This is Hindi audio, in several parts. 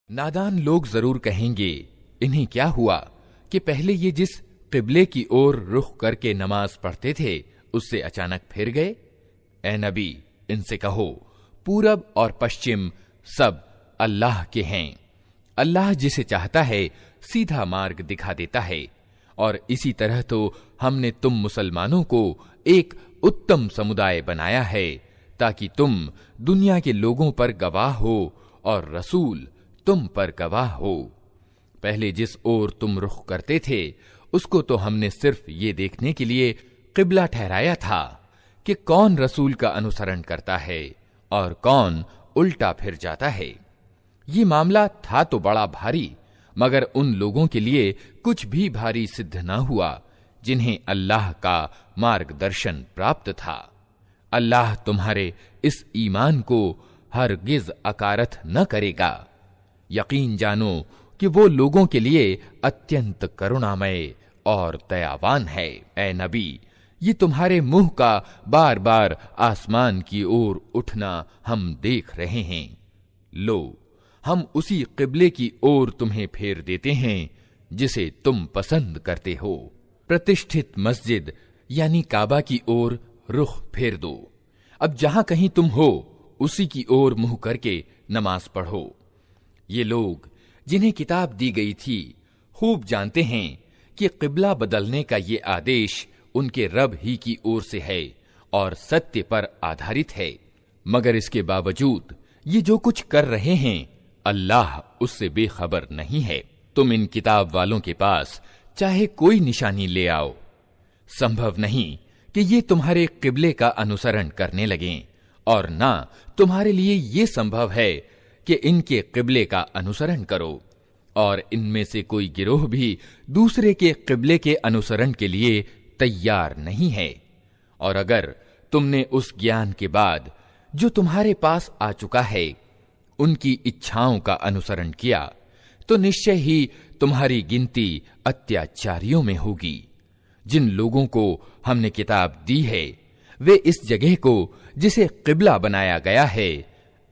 नादान लोग जरूर कहेंगे, इन्हें क्या हुआ कि पहले ये जिस किबले की ओर रुख करके नमाज पढ़ते थे उससे अचानक फिर गए। ए नबी, इनसे कहो, पूरब और पश्चिम सब अल्लाह के हैं। अल्लाह जिसे चाहता है सीधा मार्ग दिखा देता है। और इसी तरह तो हमने तुम मुसलमानों को एक उत्तम समुदाय बनाया है ताकि तुम दुनिया के लोगों पर गवाह हो और रसूल तुम पर गवाह हो। पहले जिस ओर तुम रुख करते थे उसको तो हमने सिर्फ ये देखने के लिए किबला ठहराया था कि कौन रसूल का अनुसरण करता है और कौन उल्टा फिर जाता है। ये मामला था तो बड़ा भारी, मगर उन लोगों के लिए कुछ भी भारी सिद्ध न हुआ जिन्हें अल्लाह का मार्गदर्शन प्राप्त था। अल्लाह तुम्हारे इस ईमान को हरगिज अकारथ न करेगा। यकीन जानो कि वो लोगों के लिए अत्यंत करुणामय और दयावान है। ए नबी, ये तुम्हारे मुंह का बार बार आसमान की ओर उठना हम देख रहे हैं। लो, हम उसी किबले की ओर तुम्हें फेर देते हैं जिसे तुम पसंद करते हो। प्रतिष्ठित मस्जिद यानी काबा की ओर रुख फेर दो। अब जहां कहीं तुम हो उसी की ओर मुंह करके नमाज पढ़ो। ये लोग जिन्हें किताब दी गई थी खूब जानते हैं कि किबला बदलने का ये आदेश उनके रब ही की ओर से है और सत्य पर आधारित है। मगर इसके बावजूद ये जो कुछ कर रहे हैं अल्लाह उससे बेखबर नहीं है। तुम इन किताब वालों के पास चाहे कोई निशानी ले आओ, संभव नहीं कि ये तुम्हारे किबले का अनुसरण करने लगें, और ना तुम्हारे लिए ये संभव है कि इनके किबले का अनुसरण करो। और इनमें से कोई गिरोह भी दूसरे के किबले के अनुसरण के लिए तैयार नहीं है। और अगर तुमने उस ज्ञान के बाद जो तुम्हारे पास आ चुका है उनकी इच्छाओं का अनुसरण किया तो निश्चय ही तुम्हारी गिनती अत्याचारियों में होगी। जिन लोगों को हमने किताब दी है वे इस जगह को जिसे किबला बनाया गया है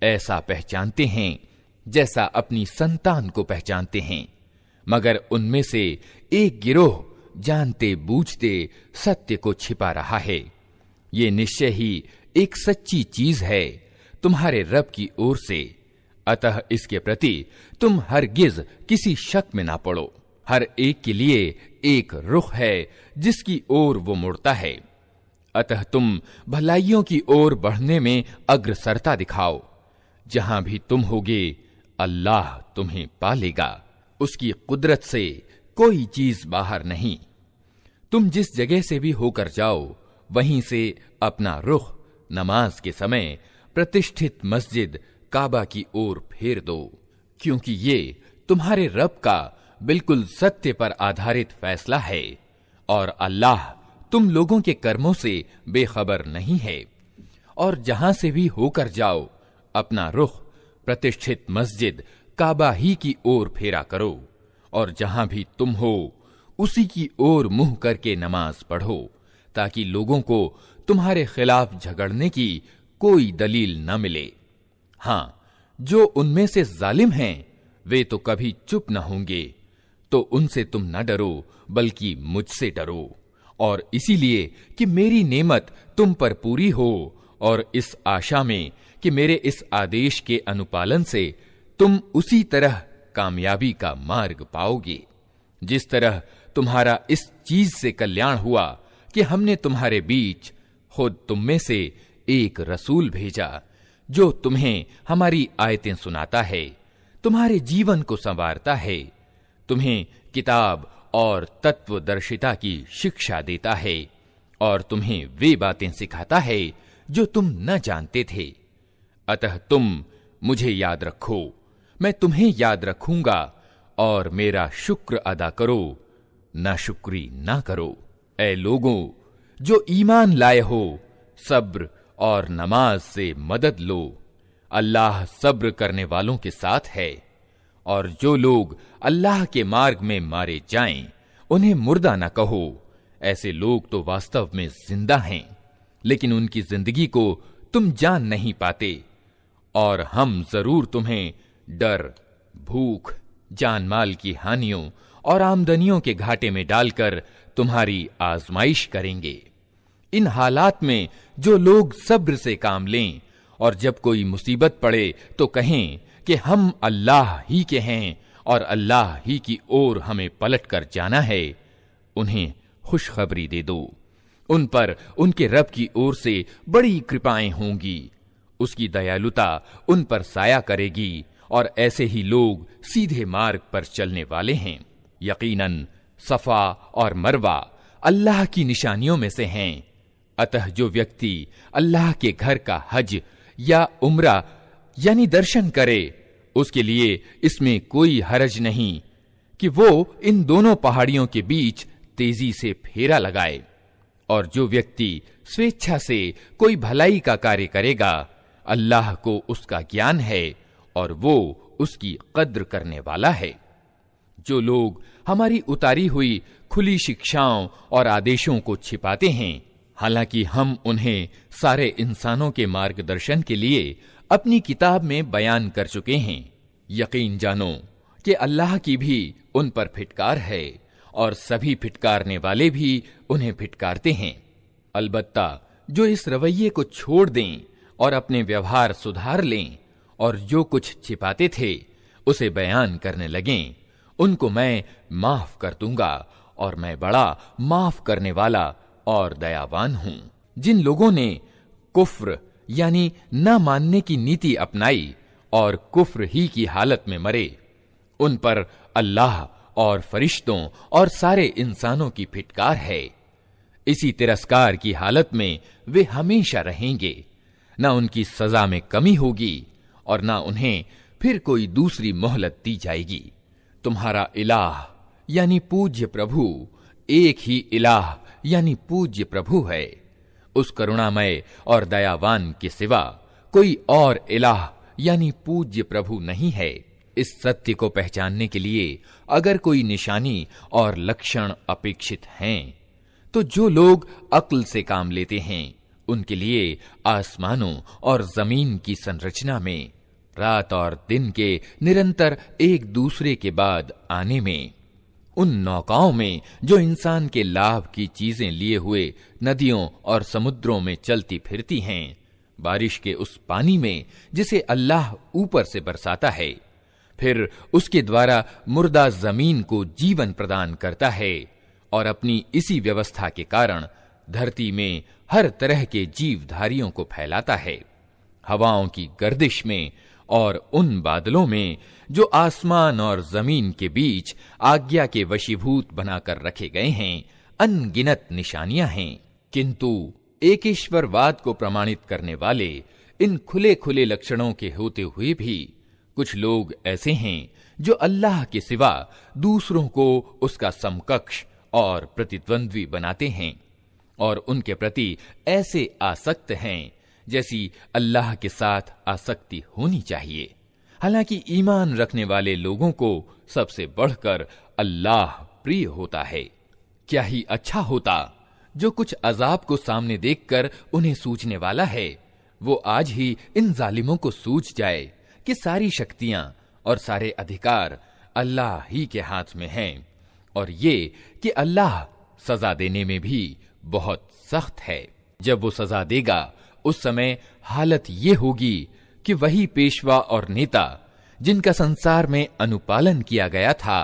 ऐसा पहचानते हैं जैसा अपनी संतान को पहचानते हैं। मगर उनमें से एक गिरोह जानते बूझते सत्य को छिपा रहा है। ये निश्चय ही एक सच्ची चीज है तुम्हारे रब की ओर से। अतः इसके प्रति तुम हरगिज किसी शक में ना पड़ो। हर एक के लिए एक रुख है जिसकी ओर वो मुड़ता है। अतः तुम भलाइयों की ओर बढ़ने में अग्रसरता दिखाओ। जहां भी तुम होगे अल्लाह तुम्हें पालेगा। उसकी कुदरत से कोई चीज बाहर नहीं। तुम जिस जगह से भी होकर जाओ वहीं से अपना रुख नमाज के समय प्रतिष्ठित मस्जिद काबा की ओर फेर दो, क्योंकि ये तुम्हारे रब का बिल्कुल सत्य पर आधारित फैसला है और अल्लाह तुम लोगों के कर्मों से बेखबर नहीं है। और जहां से भी होकर जाओ अपना रुख प्रतिष्ठित मस्जिद काबा ही की ओर फेरा करो, और जहां भी तुम हो उसी की ओर मुंह करके नमाज पढ़ो, ताकि लोगों को तुम्हारे खिलाफ झगड़ने की कोई दलील न मिले। हां, जो उनमें से जालिम हैं वे तो कभी चुप न होंगे, तो उनसे तुम न डरो बल्कि मुझसे डरो। और इसीलिए कि मेरी नेमत तुम पर पूरी हो, और इस आशा में कि मेरे इस आदेश के अनुपालन से तुम उसी तरह कामयाबी का मार्ग पाओगे जिस तरह तुम्हारा इस चीज से कल्याण हुआ कि हमने तुम्हारे बीच खुद तुम में से एक रसूल भेजा जो तुम्हें हमारी आयतें सुनाता है, तुम्हारे जीवन को संवारता है, तुम्हें किताब और तत्वदर्शिता की शिक्षा देता है, और तुम्हें वे बातें सिखाता है जो तुम न जानते थे। अतः तुम मुझे याद रखो, मैं तुम्हें याद रखूंगा, और मेरा शुक्र अदा करो, नाशुक्री ना करो। ऐ लोगों जो ईमान लाए हो, सब्र और नमाज से मदद लो। अल्लाह सब्र करने वालों के साथ है। और जो लोग अल्लाह के मार्ग में मारे जाएं, उन्हें मुर्दा न कहो। ऐसे लोग तो वास्तव में जिंदा हैं, लेकिन उनकी जिंदगी को तुम जान नहीं पाते। और हम जरूर तुम्हें डर, भूख, जान माल की हानियों और आमदनियों के घाटे में डालकर तुम्हारी आजमाइश करेंगे। इन हालात में जो लोग सब्र से काम लें और जब कोई मुसीबत पड़े तो कहें कि हम अल्लाह ही के हैं और अल्लाह ही की ओर हमें पलट कर जाना है, उन्हें खुशखबरी दे दो। उन पर उनके रब की ओर से बड़ी कृपाएं होंगी, उसकी दयालुता उन पर साया करेगी और ऐसे ही लोग सीधे मार्ग पर चलने वाले हैं। यकीनन सफा और मरवा अल्लाह की निशानियों में से हैं। अतः जो व्यक्ति अल्लाह के घर का हज या उम्रा यानी दर्शन करे, उसके लिए इसमें कोई हरज नहीं कि वो इन दोनों पहाड़ियों के बीच तेजी से फेरा लगाए। और जो व्यक्ति स्वेच्छा से कोई भलाई का कार्य करेगा, अल्लाह को उसका ज्ञान है और वो उसकी कद्र करने वाला है। जो लोग हमारी उतारी हुई खुली शिक्षाओं और आदेशों को छिपाते हैं, हालांकि हम उन्हें सारे इंसानों के मार्गदर्शन के लिए अपनी किताब में बयान कर चुके हैं, यकीन जानो कि अल्लाह की भी उन पर फिटकार है और सभी फिटकारने वाले भी उन्हें फिटकारते हैं। अलबत्ता जो इस रवैये को छोड़ दें और अपने व्यवहार सुधार लें और जो कुछ छिपाते थे उसे बयान करने लगें, उनको मैं माफ कर दूंगा और मैं बड़ा माफ करने वाला और दयावान हूं। जिन लोगों ने कुफ्र यानी न मानने की नीति अपनाई और कुफ्र ही की हालत में मरे, उन पर अल्लाह और फरिश्तों और सारे इंसानों की फिटकार है। इसी तिरस्कार की हालत में वे हमेशा रहेंगे, न उनकी सजा में कमी होगी और न उन्हें फिर कोई दूसरी मोहलत दी जाएगी। तुम्हारा इलाह यानी पूज्य प्रभु एक ही इलाह यानी पूज्य प्रभु है। उस करुणामय और दयावान के सिवा कोई और इलाह यानी पूज्य प्रभु नहीं है। इस सत्य को पहचानने के लिए अगर कोई निशानी और लक्षण अपेक्षित हैं, तो जो लोग अक्ल से काम लेते हैं उनके लिए आसमानों और जमीन की संरचना में, रात और दिन के निरंतर एक दूसरे के बाद आने में, उन नौकाओं में जो इंसान के लाभ की चीजें लिए हुए नदियों और समुद्रों में चलती फिरती हैं, बारिश के उस पानी में जिसे अल्लाह ऊपर से बरसाता है, फिर उसके द्वारा मुर्दा जमीन को जीवन प्रदान करता है और अपनी इसी व्यवस्था के कारण धरती में हर तरह के जीवधारियों को फैलाता है। हवाओं की गर्दिश में और उन बादलों में जो आसमान और जमीन के बीच आज्ञा के वशीभूत बनाकर रखे गए हैं, अनगिनत निशानियां हैं। किंतु एकेश्वरवाद को प्रमाणित करने वाले इन खुले खुले लक्षणों के होते हुए भी कुछ लोग ऐसे हैं जो अल्लाह के सिवा दूसरों को उसका समकक्ष और प्रतिद्वंद्वी बनाते हैं और उनके प्रति ऐसे आसक्त हैं जैसी अल्लाह के साथ आसक्ति होनी चाहिए। हालांकि ईमान रखने वाले लोगों को सबसे बढ़कर अल्लाह प्रिय होता है। क्या ही अच्छा होता जो कुछ अजाब को सामने देखकर उन्हें सूझने वाला है, वो आज ही इन जालिमों को सूझ जाए कि सारी शक्तियां और सारे अधिकार अल्लाह ही के हाथ में हैं और ये कि अल्लाह सजा देने में भी बहुत सख्त है। जब वो सजा देगा उस समय हालत ये होगी कि वही पेशवा और नेता जिनका संसार में अनुपालन किया गया था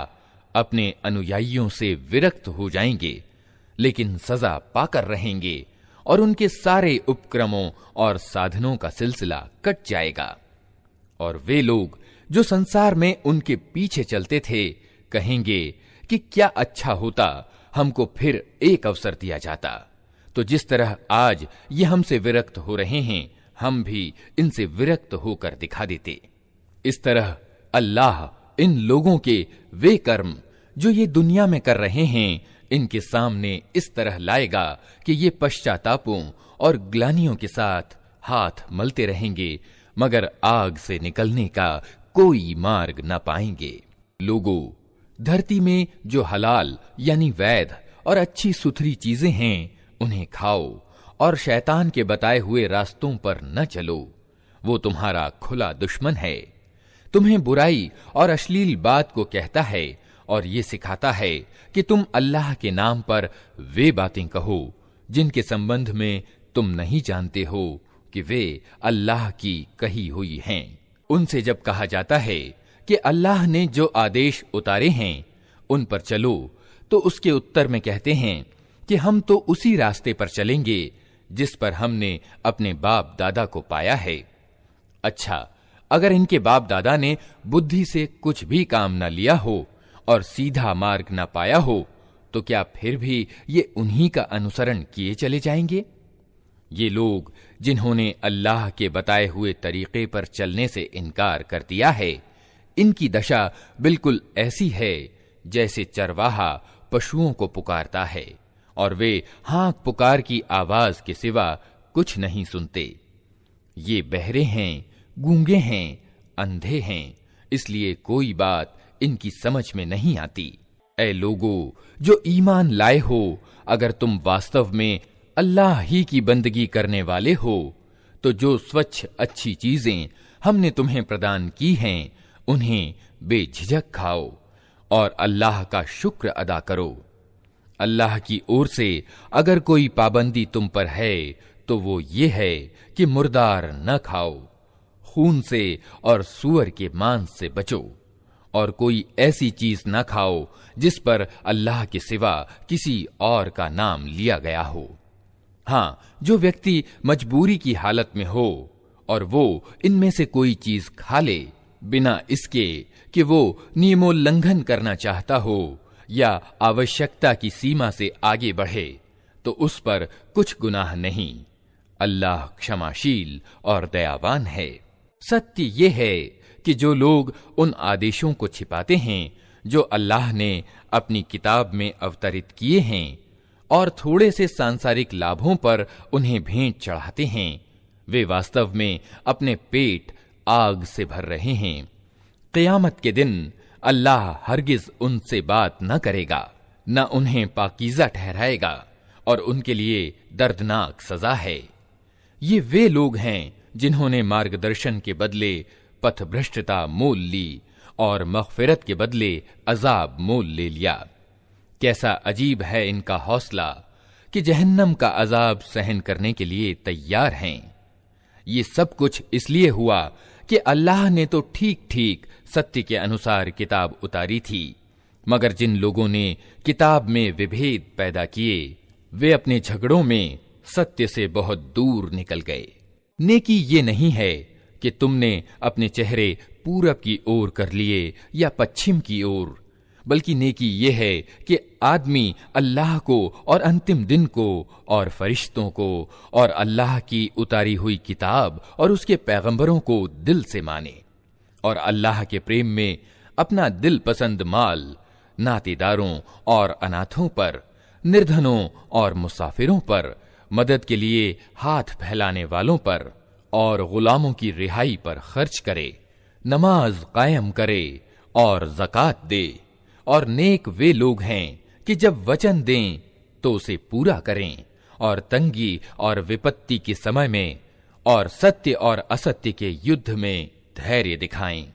अपने अनुयायियों से विरक्त हो जाएंगे, लेकिन सजा पाकर रहेंगे और उनके सारे उपक्रमों और साधनों का सिलसिला कट जाएगा। और वे लोग जो संसार में उनके पीछे चलते थे कहेंगे कि क्या अच्छा होता हमको फिर एक अवसर दिया जाता, तो जिस तरह आज ये हमसे विरक्त हो रहे हैं हम भी इनसे विरक्त होकर दिखा देते। इस तरह अल्लाह इन लोगों के वे कर्म जो ये दुनिया में कर रहे हैं इनके सामने इस तरह लाएगा कि ये पश्चातापों और ग्लानियों के साथ हाथ मलते रहेंगे मगर आग से निकलने का कोई मार्ग न पाएंगे। लोगों, धरती में जो हलाल यानी वैध और अच्छी सुथरी चीजें हैं उन्हें खाओ और शैतान के बताए हुए रास्तों पर न चलो, वो तुम्हारा खुला दुश्मन है। तुम्हें बुराई और अश्लील बात को कहता है और ये सिखाता है कि तुम अल्लाह के नाम पर वे बातें कहो जिनके संबंध में तुम नहीं जानते हो कि वे अल्लाह की कही हुई हैं। उनसे जब कहा जाता है कि अल्लाह ने जो आदेश उतारे हैं उन पर चलो, तो उसके उत्तर में कहते हैं कि हम तो उसी रास्ते पर चलेंगे जिस पर हमने अपने बाप दादा को पाया है। अच्छा, अगर इनके बाप दादा ने बुद्धि से कुछ भी काम न लिया हो और सीधा मार्ग न पाया हो, तो क्या फिर भी ये उन्हीं का अनुसरण किए चले जाएंगे? ये लोग जिन्होंने अल्लाह के बताए हुए तरीके पर चलने से इनकार कर दिया है, इनकी दशा बिल्कुल ऐसी है जैसे चरवाहा पशुओं को पुकारता है और वे हाँक पुकार की आवाज के सिवा कुछ नहीं सुनते। ये बहरे हैं, गूंगे हैं, अंधे हैं, इसलिए कोई बात इनकी समझ में नहीं आती। ऐ लोगो जो ईमान लाए हो, अगर तुम वास्तव में अल्लाह ही की बंदगी करने वाले हो, तो जो स्वच्छ अच्छी चीजें हमने तुम्हें प्रदान की हैं, उन्हें बेझिझक खाओ और अल्लाह का शुक्र अदा करो। अल्लाह की ओर से अगर कोई पाबंदी तुम पर है तो वो ये है कि मुर्दार न खाओ, खून से और सूअर के मांस से बचो, और कोई ऐसी चीज न खाओ जिस पर अल्लाह के सिवा किसी और का नाम लिया गया हो। हाँ, जो व्यक्ति मजबूरी की हालत में हो और वो इनमें से कोई चीज खा ले बिना इसके कि वो नियमोल्लंघन करना चाहता हो या आवश्यकता की सीमा से आगे बढ़े, तो उस पर कुछ गुनाह नहीं। अल्लाह क्षमाशील और दयावान है। सत्य ये है कि जो लोग उन आदेशों को छिपाते हैं जो अल्लाह ने अपनी किताब में अवतरित किए हैं और थोड़े से सांसारिक लाभों पर उन्हें भेंट चढ़ाते हैं, वे वास्तव में अपने पेट आग से भर रहे हैं। क़यामत के दिन अल्लाह हरगिज उनसे बात न करेगा, न उन्हें पाकीज़ा ठहराएगा और उनके लिए दर्दनाक सजा है। ये वे लोग हैं जिन्होंने मार्गदर्शन के बदले पथभ्रष्टता मोल ली और मग़फ़िरत के बदले अजाब मोल ले लिया। कैसा अजीब है इनका हौसला कि जहन्नम का अजाब सहन करने के लिए तैयार हैं। ये सब कुछ इसलिए हुआ कि अल्लाह ने तो ठीक ठीक सत्य के अनुसार किताब उतारी थी, मगर जिन लोगों ने किताब में विभेद पैदा किए, वे अपने झगड़ों में सत्य से बहुत दूर निकल गए। नेकी ये नहीं है कि तुमने अपने चेहरे पूरब की ओर कर लिए या पश्चिम की ओर, बल्कि नेकी ये है कि आदमी अल्लाह को और अंतिम दिन को और फरिश्तों को और अल्लाह की उतारी हुई किताब और उसके पैगंबरों को दिल से माने और अल्लाह के प्रेम में अपना दिल पसंद माल नातेदारों और अनाथों पर, निर्धनों और मुसाफिरों पर, मदद के लिए हाथ फैलाने वालों पर और गुलामों की रिहाई पर खर्च करे, नमाज कायम करे और ज़कात दे। और नेक वे लोग हैं कि जब वचन दें तो उसे पूरा करें और तंगी और विपत्ति के समय में और सत्य और असत्य के युद्ध में धैर्य दिखाएं।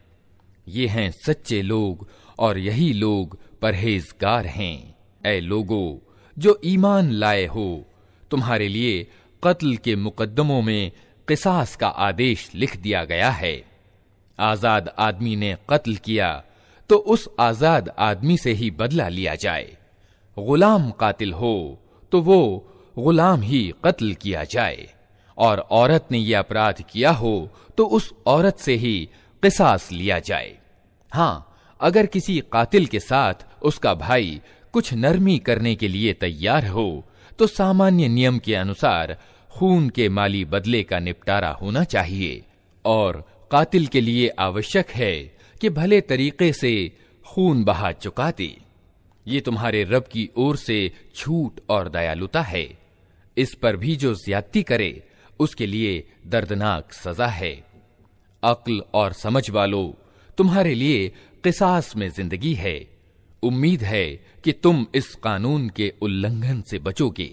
ये हैं सच्चे लोग और यही लोग परहेजगार हैं। ऐ लोगो जो ईमान लाए हो, तुम्हारे लिए कत्ल के मुकद्दमों में किसास का आदेश लिख दिया गया है। आजाद आदमी ने कत्ल किया तो उस आजाद आदमी से ही बदला लिया जाए। गुलाम कातिल हो तो वो गुलाम ही कत्ल किया जाए, और औरत ने यह अपराध किया हो तो उस औरत से ही किसास लिया जाए। हाँ, अगर किसी कातिल के साथ उसका भाई कुछ नरमी करने के लिए तैयार हो तो सामान्य नियम के अनुसार खून के माली बदले का निपटारा होना चाहिए, और कातिल के लिए आवश्यक है कि भले तरीके से खून बहा चुका दे। ये तुम्हारे रब की ओर से छूट और दयालुता है। इस पर भी जो ज्यादती करे उसके लिए दर्दनाक सजा है। अक्ल और समझ वालों, तुम्हारे लिए किसास में जिंदगी है। उम्मीद है कि तुम इस कानून के उल्लंघन से बचोगे।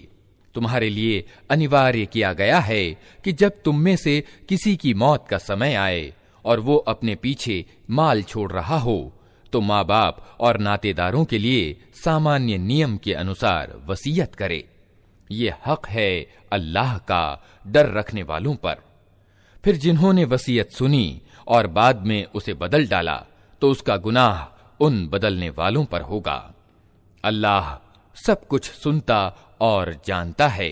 तुम्हारे लिए अनिवार्य किया गया है कि जब तुम में से किसी की मौत का समय आए और वो अपने पीछे माल छोड़ रहा हो तो माँ बाप और नातेदारों के लिए सामान्य नियम के अनुसार वसीयत करे। ये हक है अल्लाह का डर रखने वालों पर। फिर जिन्होंने वसीयत सुनी और बाद में उसे बदल डाला तो उसका गुनाह उन बदलने वालों पर होगा। अल्लाह सब कुछ सुनता और जानता है।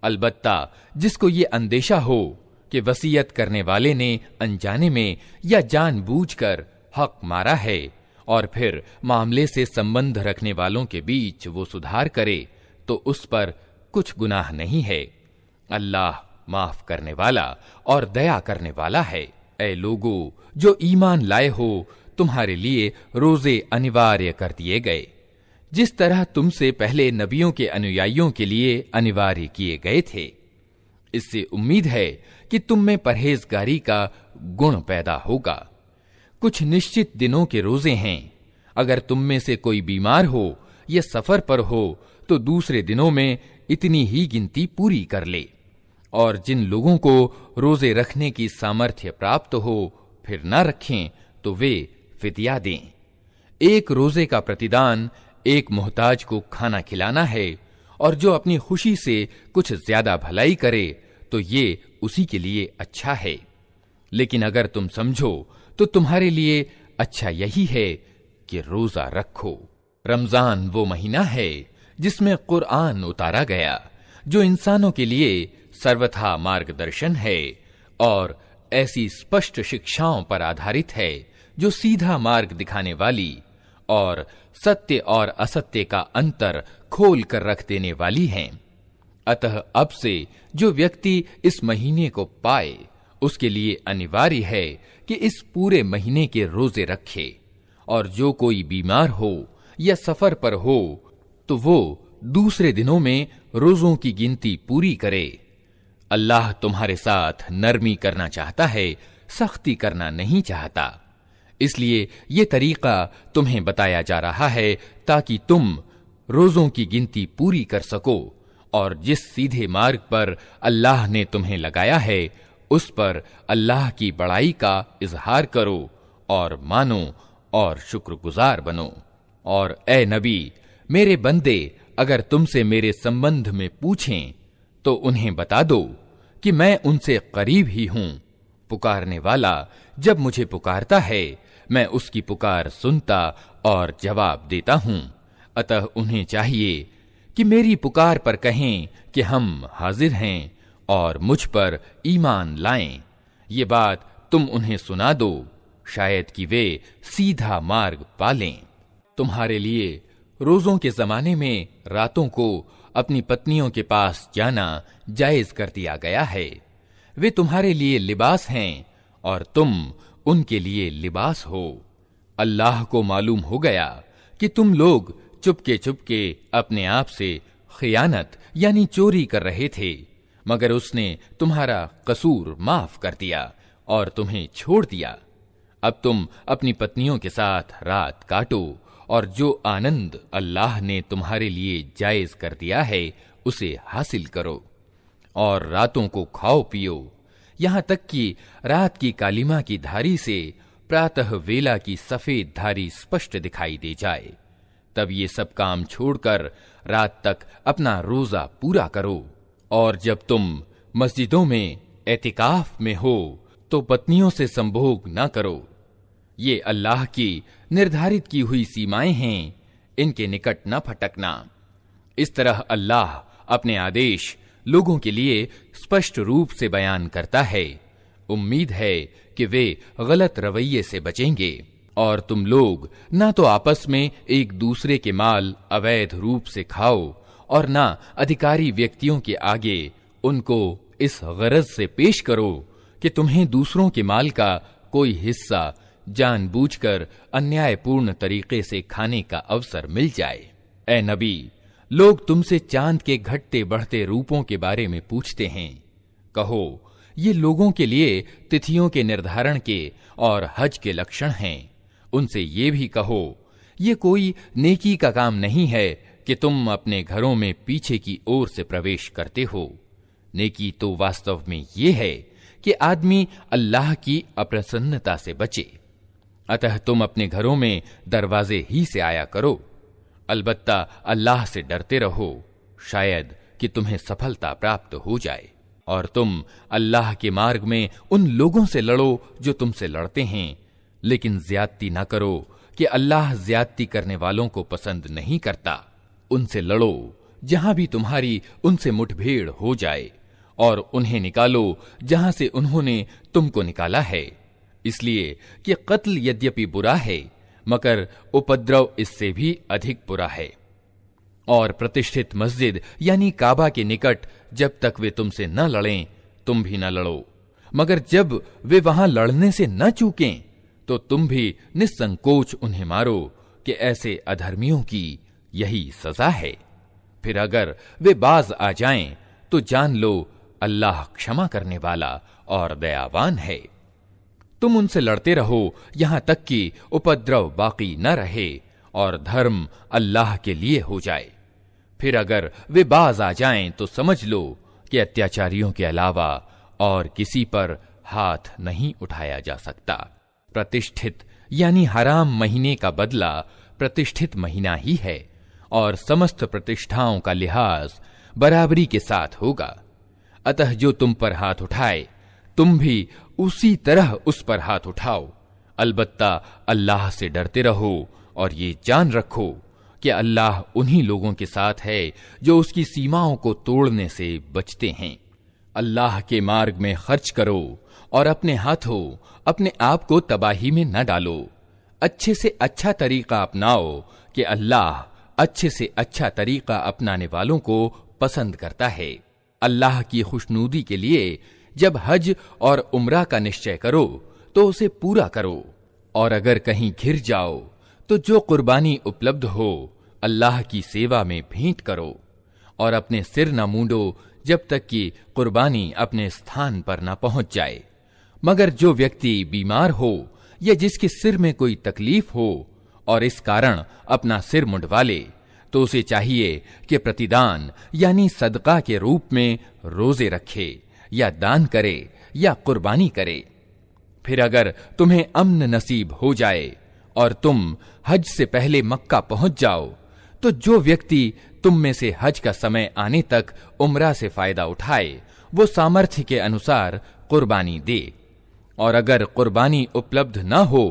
अलबत्ता जिसको ये अंदेशा हो कि वसीयत करने वाले ने अनजाने में या जानबूझकर हक मारा है और फिर मामले से संबंध रखने वालों के बीच वो सुधार करे तो उस पर कुछ गुनाह नहीं है। अल्लाह माफ करने वाला और दया करने वाला है। ऐ लोगों जो ईमान लाए हो, तुम्हारे लिए रोजे अनिवार्य कर दिए गए जिस तरह तुमसे पहले नबियों के अनुयायियों के लिए अनिवार्य किए गए थे। इससे उम्मीद है कि तुम में परहेजगारी का गुण पैदा होगा। कुछ निश्चित दिनों के रोजे हैं। अगर तुम में से कोई बीमार हो या सफर पर हो तो दूसरे दिनों में इतनी ही गिनती पूरी कर ले। और जिन लोगों को रोजे रखने की सामर्थ्य प्राप्त हो फिर न रखें तो वे फिदिया दें। एक रोजे का प्रतिदान एक मोहताज को खाना खिलाना है और जो अपनी खुशी से कुछ ज्यादा भलाई करे तो ये उसी के लिए अच्छा है। लेकिन अगर तुम समझो तो तुम्हारे लिए अच्छा यही है कि रोजा रखो। रमजान वो महीना है जिसमें कुरान उतारा गया जो इंसानों के लिए सर्वथा मार्गदर्शन है और ऐसी स्पष्ट शिक्षाओं पर आधारित है जो सीधा मार्ग दिखाने वाली और सत्य और असत्य का अंतर खोल कर रख देने वाली हैं। अतः अब से जो व्यक्ति इस महीने को पाए उसके लिए अनिवार्य है कि इस पूरे महीने के रोजे रखे और जो कोई बीमार हो या सफर पर हो तो वो दूसरे दिनों में रोजों की गिनती पूरी करे। अल्लाह तुम्हारे साथ नरमी करना चाहता है, सख्ती करना नहीं चाहता। इसलिए ये तरीका तुम्हें बताया जा रहा है ताकि तुम रोजों की गिनती पूरी कर सको और जिस सीधे मार्ग पर अल्लाह ने तुम्हें लगाया है उस पर अल्लाह की बड़ाई का इजहार करो और मानो और शुक्रगुजार बनो। और ए नबी, मेरे बंदे अगर तुमसे मेरे संबंध में पूछें तो उन्हें बता दो कि मैं उनसे करीब ही हूं। पुकारने वाला जब मुझे पुकारता है मैं उसकी पुकार सुनता और जवाब देता हूं। अतः उन्हें चाहिए कि मेरी पुकार पर कहें कि हम हाजिर हैं और मुझ पर ईमान लाएं। ये बात तुम उन्हें सुना दो, शायद कि वे सीधा मार्ग पालें। तुम्हारे लिए रोजों के जमाने में रातों को अपनी पत्नियों के पास जाना जायज कर दिया गया है। वे तुम्हारे लिए लिबास हैं और तुम उनके लिए लिबास हो। अल्लाह को मालूम हो गया कि तुम लोग चुपके चुपके अपने आप से खियानत यानी चोरी कर रहे थे, मगर उसने तुम्हारा कसूर माफ कर दिया और तुम्हें छोड़ दिया। अब तुम अपनी पत्नियों के साथ रात काटो और जो आनंद अल्लाह ने तुम्हारे लिए जायज कर दिया है उसे हासिल करो और रातों को खाओ पियो, यहां तक कि रात की कालिमा की धारी से प्रातः वेला की सफेद धारी स्पष्ट दिखाई दे जाए। तब ये सब काम छोड़कर रात तक अपना रोजा पूरा करो। और जब तुम मस्जिदों में एतिकाफ में हो तो पत्नियों से संभोग न करो। ये अल्लाह की निर्धारित की हुई सीमाएं हैं, इनके निकट न फटकना। इस तरह अल्लाह अपने आदेश लोगों के लिए स्पष्ट रूप से बयान करता है। उम्मीद है कि वे गलत रवैये से बचेंगे और तुम लोग ना तो आपस में एक दूसरे के माल अवैध रूप से खाओ और ना अधिकारी व्यक्तियों के आगे उनको इस गरज से पेश करो कि तुम्हें दूसरों के माल का कोई हिस्सा जानबूझकर अन्यायपूर्ण तरीके से खाने का अवसर मिल जाए। ए नबी, लोग तुमसे चांद के घटते बढ़ते रूपों के बारे में पूछते हैं। कहो, ये लोगों के लिए तिथियों के निर्धारण के और हज के लक्षण हैं। उनसे ये भी कहो, ये कोई नेकी का काम नहीं है कि तुम अपने घरों में पीछे की ओर से प्रवेश करते हो। नेकी तो वास्तव में ये है कि आदमी अल्लाह की अप्रसन्नता से बचे। अतः तुम अपने घरों में दरवाजे ही से आया करो। अलबत्ता अल्लाह से डरते रहो, शायद कि तुम्हें सफलता प्राप्त हो जाए। और तुम अल्लाह के मार्ग में उन लोगों से लड़ो जो तुमसे लड़ते हैं, लेकिन ज्यादती ना करो कि अल्लाह ज्यादती करने वालों को पसंद नहीं करता। उनसे लड़ो जहां भी तुम्हारी उनसे मुठभेड़ हो जाए, और उन्हें निकालो जहां से उन्होंने तुमको निकाला है, इसलिए कि कत्ल यद्यपि बुरा है मगर उपद्रव इससे भी अधिक बुरा है। और प्रतिष्ठित मस्जिद यानी काबा के निकट जब तक वे तुमसे न लड़ें, तुम भी न लड़ो, मगर जब वे वहां लड़ने से न चूकें तो तुम भी निसंकोच उन्हें मारो, कि ऐसे अधर्मियों की यही सजा है। फिर अगर वे बाज आ जाएं तो जान लो अल्लाह क्षमा करने वाला और दयावान है। तुम उनसे लड़ते रहो यहां तक कि उपद्रव बाकी न रहे और धर्म अल्लाह के लिए हो जाए। फिर अगर वे बाज आ जाएं तो समझ लो कि अत्याचारियों के अलावा और किसी पर हाथ नहीं उठाया जा सकता। प्रतिष्ठित यानी हराम महीने का बदला प्रतिष्ठित महीना ही है, और समस्त प्रतिष्ठाओं का लिहाज बराबरी के साथ होगा। अतः जो तुम पर हाथ उठाए तुम भी उसी तरह उस पर हाथ उठाओ। अलबत्ता अल्लाह से डरते रहो और ये जान रखो कि अल्लाह उन्हीं लोगों के साथ है जो उसकी सीमाओं को तोड़ने से बचते हैं। अल्लाह के मार्ग में खर्च करो और अपने हाथों अपने आप को तबाही में न डालो। अच्छे से अच्छा तरीका अपनाओ कि अल्लाह अच्छे से अच्छा तरीका अपनाने वालों को पसंद करता है। अल्लाह की खुशनूदी के लिए जब हज और उम्रा का निश्चय करो तो उसे पूरा करो, और अगर कहीं घिर जाओ तो जो कुर्बानी उपलब्ध हो अल्लाह की सेवा में भेंट करो, और अपने सिर न मूंडो जब तक कि कुर्बानी अपने स्थान पर न पहुंच जाए। मगर जो व्यक्ति बीमार हो या जिसके सिर में कोई तकलीफ हो और इस कारण अपना सिर मुंडवा ले, तो उसे चाहिए कि प्रतिदान यानी सदका के रूप में रोजे रखे या दान करे या कुर्बानी करे। फिर अगर तुम्हें अम्न नसीब हो जाए और तुम हज से पहले मक्का पहुंच जाओ, तो जो व्यक्ति तुम में से हज का समय आने तक उम्रा से फायदा उठाए वो सामर्थ्य के अनुसार कुर्बानी दे। और अगर कुर्बानी उपलब्ध न हो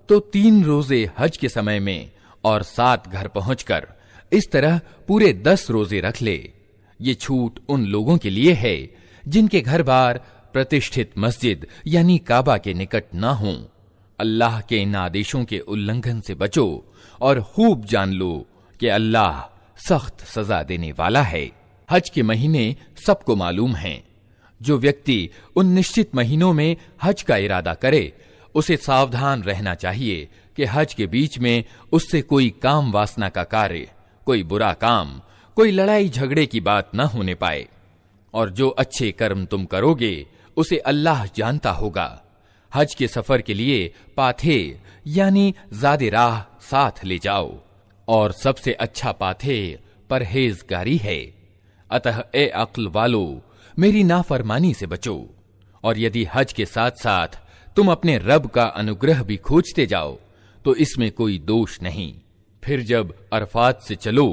तो 3 रोजे हज के समय में और 7 घर पहुंचकर इस तरह पूरे 10 रोजे रख ले। ये छूट उन लोगों के लिए है जिनके घर बार प्रतिष्ठित मस्जिद यानी काबा के निकट न हों। अल्लाह के इन आदेशों के उल्लंघन से बचो और खूब जान लो कि अल्लाह सख्त सजा देने वाला है। हज के महीने सबको मालूम हैं। जो व्यक्ति उन निश्चित महीनों में हज का इरादा करे उसे सावधान रहना चाहिए कि हज के बीच में उससे कोई काम वासना का कार्य, कोई बुरा काम, कोई लड़ाई झगड़े की बात न होने पाए। और जो अच्छे कर्म तुम करोगे उसे अल्लाह जानता होगा। हज के सफर के लिए पाथे यानी ज़ादे राह साथ ले जाओ, और सबसे अच्छा पाथे परहेजगारी है। अतः ए अक्ल वालो, मेरी नाफरमानी से बचो, और यदि हज के साथ साथ तुम अपने रब का अनुग्रह भी खोजते जाओ तो इसमें कोई दोष नहीं। फिर जब अरफात से चलो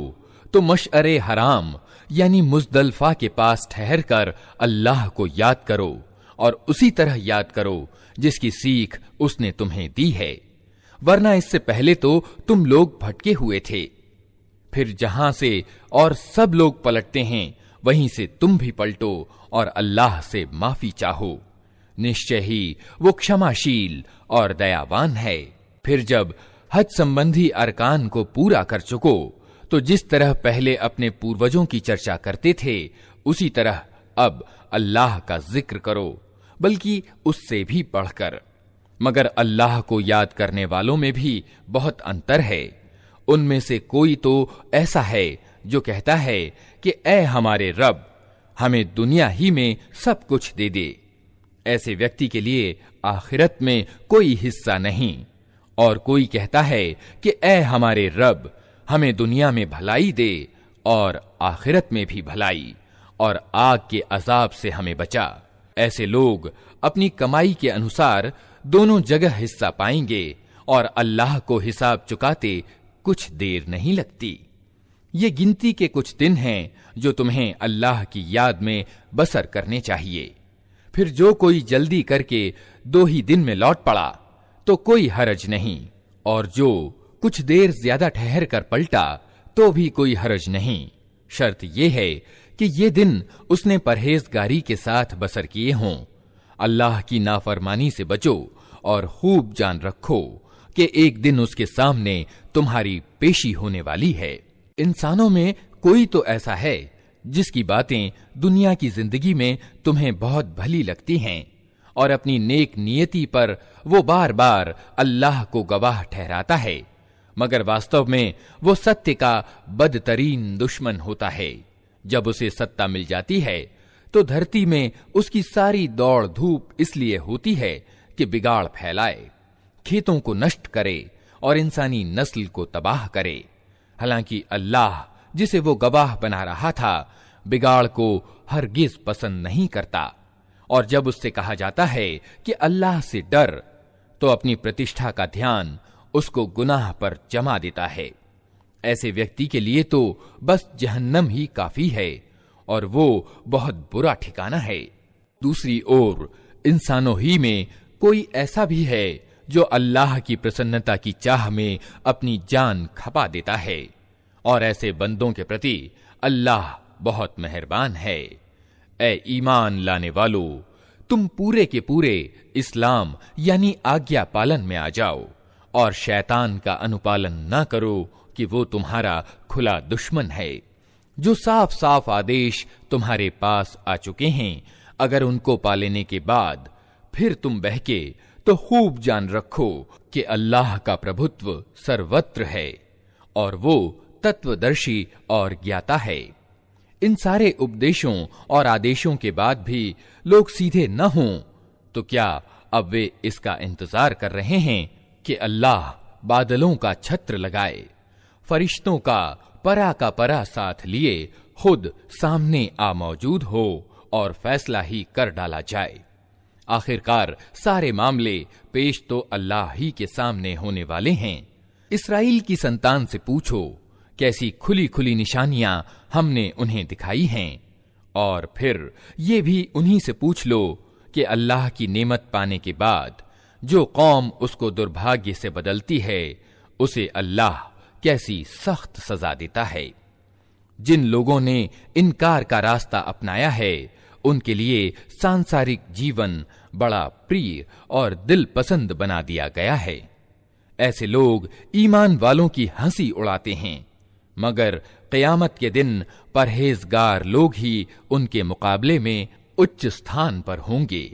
तो मशअरे हराम यानी मुजदलफा के पास ठहरकर अल्लाह को याद करो, और उसी तरह याद करो जिसकी सीख उसने तुम्हें दी है, वरना इससे पहले तो तुम लोग भटके हुए थे। फिर जहां से और सब लोग पलटते हैं वहीं से तुम भी पलटो और अल्लाह से माफी चाहो। निश्चय ही वो क्षमाशील और दयावान है। फिर जब हज संबंधी अरकान को पूरा कर चुको तो जिस तरह पहले अपने पूर्वजों की चर्चा करते थे उसी तरह अब अल्लाह का जिक्र करो, बल्कि उससे भी बढ़कर। मगर अल्लाह को याद करने वालों में भी बहुत अंतर है। उनमें से कोई तो ऐसा है जो कहता है कि ऐ हमारे रब, हमें दुनिया ही में सब कुछ दे दे। ऐसे व्यक्ति के लिए आखिरत में कोई हिस्सा नहीं। और कोई कहता है कि ऐ हमारे रब, हमें दुनिया में भलाई दे और आखिरत में भी भलाई, और आग के अजाब से हमें बचा। ऐसे लोग अपनी कमाई के अनुसार दोनों जगह हिस्सा पाएंगे और अल्लाह को हिसाब चुकाते कुछ देर नहीं लगती। ये गिनती के कुछ दिन हैं जो तुम्हें अल्लाह की याद में बसर करने चाहिए। फिर जो कोई जल्दी करके 2 ही दिन में लौट पड़ा तो कोई हरज नहीं, और जो कुछ देर ज्यादा ठहर कर पलटा तो भी कोई हरज नहीं। शर्त यह है कि ये दिन उसने परहेजगारी के साथ बसर किए हों। अल्लाह की नाफरमानी से बचो और खूब जान रखो कि एक दिन उसके सामने तुम्हारी पेशी होने वाली है। इंसानों में कोई तो ऐसा है जिसकी बातें दुनिया की जिंदगी में तुम्हें बहुत भली लगती हैं और अपनी नेक नियति पर वो बार बार अल्लाह को गवाह ठहराता है, मगर वास्तव में वो सत्य का बदतरीन दुश्मन होता है। जब उसे सत्ता मिल जाती है तो धरती में उसकी सारी दौड़ धूप इसलिए होती है कि बिगाड़ फैलाए, खेतों को नष्ट करे और इंसानी नस्ल को तबाह करे। हालांकि अल्लाह जिसे वो गवाह बना रहा था, बिगाड़ को हरगिज पसंद नहीं करता। और जब उससे कहा जाता है कि अल्लाह से डर, तो अपनी प्रतिष्ठा का ध्यान उसको गुनाह पर जमा देता है। ऐसे व्यक्ति के लिए तो बस जहन्नम ही काफी है और वो बहुत बुरा ठिकाना है। दूसरी ओर इंसानों ही में कोई ऐसा भी है जो अल्लाह की प्रसन्नता की चाह में अपनी जान खपा देता है, और ऐसे बंदों के प्रति अल्लाह बहुत मेहरबान है। ऐ ईमान लाने वालों, तुम पूरे के पूरे इस्लाम यानी आज्ञा पालन में आ जाओ और शैतान का अनुपालन न करो कि वो तुम्हारा खुला दुश्मन है। जो साफ साफ आदेश तुम्हारे पास आ चुके हैं, अगर उनको पालेने के बाद फिर तुम बहके तो खूब जान रखो कि अल्लाह का प्रभुत्व सर्वत्र है और वो तत्वदर्शी और ज्ञाता है। इन सारे उपदेशों और आदेशों के बाद भी लोग सीधे न हों तो क्या अब वे इसका इंतजार कर रहे हैं कि अल्लाह बादलों का छत्र लगाए, फरिश्तों का परा साथ लिए खुद सामने आ मौजूद हो और फैसला ही कर डाला जाए। आखिरकार सारे मामले पेश तो अल्लाह ही के सामने होने वाले हैं। इस्राइल की संतान से पूछो कैसी खुली खुली निशानियां हमने उन्हें दिखाई हैं, और फिर ये भी उन्हीं से पूछ लो कि अल्लाह की नेमत पाने के बाद जो कौम उसको दुर्भाग्य से बदलती है, उसे अल्लाह कैसी सख्त सजा देता है। जिन लोगों ने इनकार का रास्ता अपनाया है, उनके लिए सांसारिक जीवन बड़ा प्रिय और दिल पसंद बना दिया गया है। ऐसे लोग ईमान वालों की हंसी उड़ाते हैं, मगर क़यामत के दिन परहेजगार लोग ही उनके मुकाबले में उच्च स्थान पर होंगे।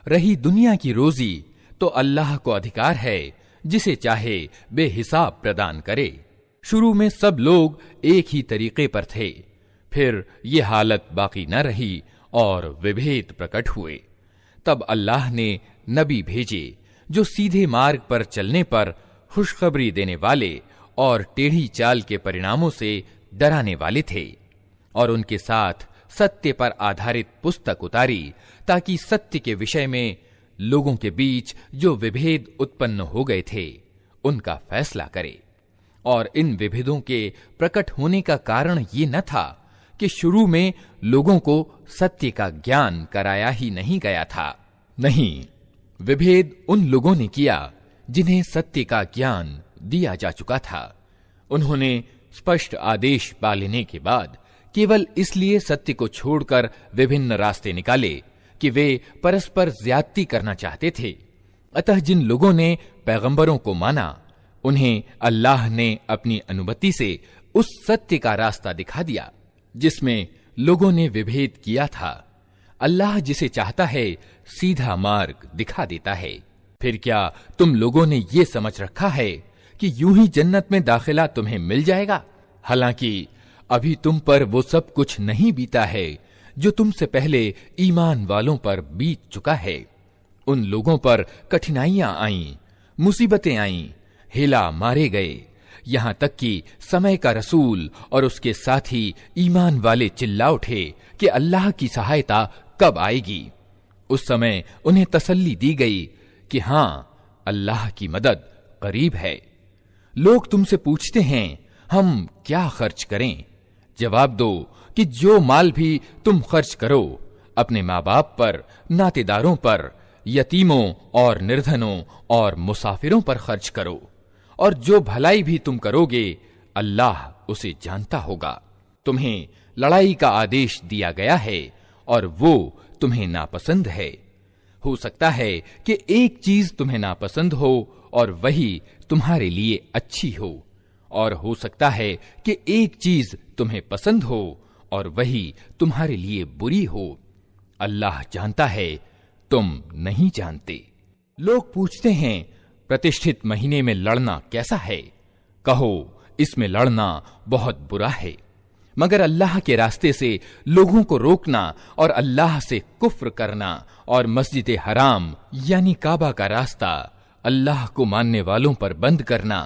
रही दुनिया की रोजी, तो अल्लाह को अधिकार है जिसे चाहे बेहिसाब प्रदान करे। शुरू में सब लोग एक ही तरीके पर थे, फिर ये हालत बाकी न रही और विभेद प्रकट हुए। तब अल्लाह ने नबी भेजे जो सीधे मार्ग पर चलने पर खुशखबरी देने वाले और टेढ़ी चाल के परिणामों से डराने वाले थे, और उनके साथ सत्य पर आधारित पुस्तक उतारी ताकि सत्य के विषय में लोगों के बीच जो विभेद उत्पन्न हो गए थे उनका फैसला करे। और इन विभेदों के प्रकट होने का कारण ये न था कि शुरू में लोगों को सत्य का ज्ञान कराया ही नहीं गया था। नहीं, विभेद उन लोगों ने किया जिन्हें सत्य का ज्ञान दिया जा चुका था। उन्होंने स्पष्ट आदेश पा लेने के बाद केवल इसलिए सत्य को छोड़कर विभिन्न रास्ते निकाले कि वे परस्पर ज्यादती करना चाहते थे। अतः जिन लोगों ने पैगंबरों को माना, उन्हें अल्लाह ने अपनी अनुमति से उस सत्य का रास्ता दिखा दिया जिसमें लोगों ने विभेद किया था। अल्लाह जिसे चाहता है सीधा मार्ग दिखा देता है। फिर क्या तुम लोगों ने ये समझ रखा है कि यूं ही जन्नत में दाखिला तुम्हें मिल जाएगा? हालांकि अभी तुम पर वो सब कुछ नहीं बीता है जो तुमसे पहले ईमान वालों पर बीत चुका है। उन लोगों पर कठिनाइयां आईं, मुसीबतें आईं, हिला मारे गए, यहां तक कि समय का रसूल और उसके साथी ईमान वाले चिल्ला उठे कि अल्लाह की सहायता कब आएगी। उस समय उन्हें तसल्ली दी गई कि हां, अल्लाह की मदद करीब है। लोग तुमसे पूछते हैं हम क्या खर्च करें? जवाब दो कि जो माल भी तुम खर्च करो, अपने माँ बाप पर, नातेदारों पर, यतीमों और निर्धनों और मुसाफिरों पर खर्च करो, और जो भलाई भी तुम करोगे अल्लाह उसे जानता होगा। तुम्हें लड़ाई का आदेश दिया गया है और वो तुम्हें नापसंद है। हो सकता है कि एक चीज तुम्हें नापसंद हो और वही तुम्हारे लिए अच्छी हो, और हो सकता है कि एक चीज तुम्हें पसंद हो और वही तुम्हारे लिए बुरी हो। अल्लाह जानता है, तुम नहीं जानते। लोग पूछते हैं प्रतिष्ठित महीने में लड़ना कैसा है? कहो, इसमें लड़ना बहुत बुरा है, मगर अल्लाह के रास्ते से लोगों को रोकना और अल्लाह से कुफ्र करना और मस्जिद हराम यानी काबा का रास्ता अल्लाह को मानने वालों पर बंद करना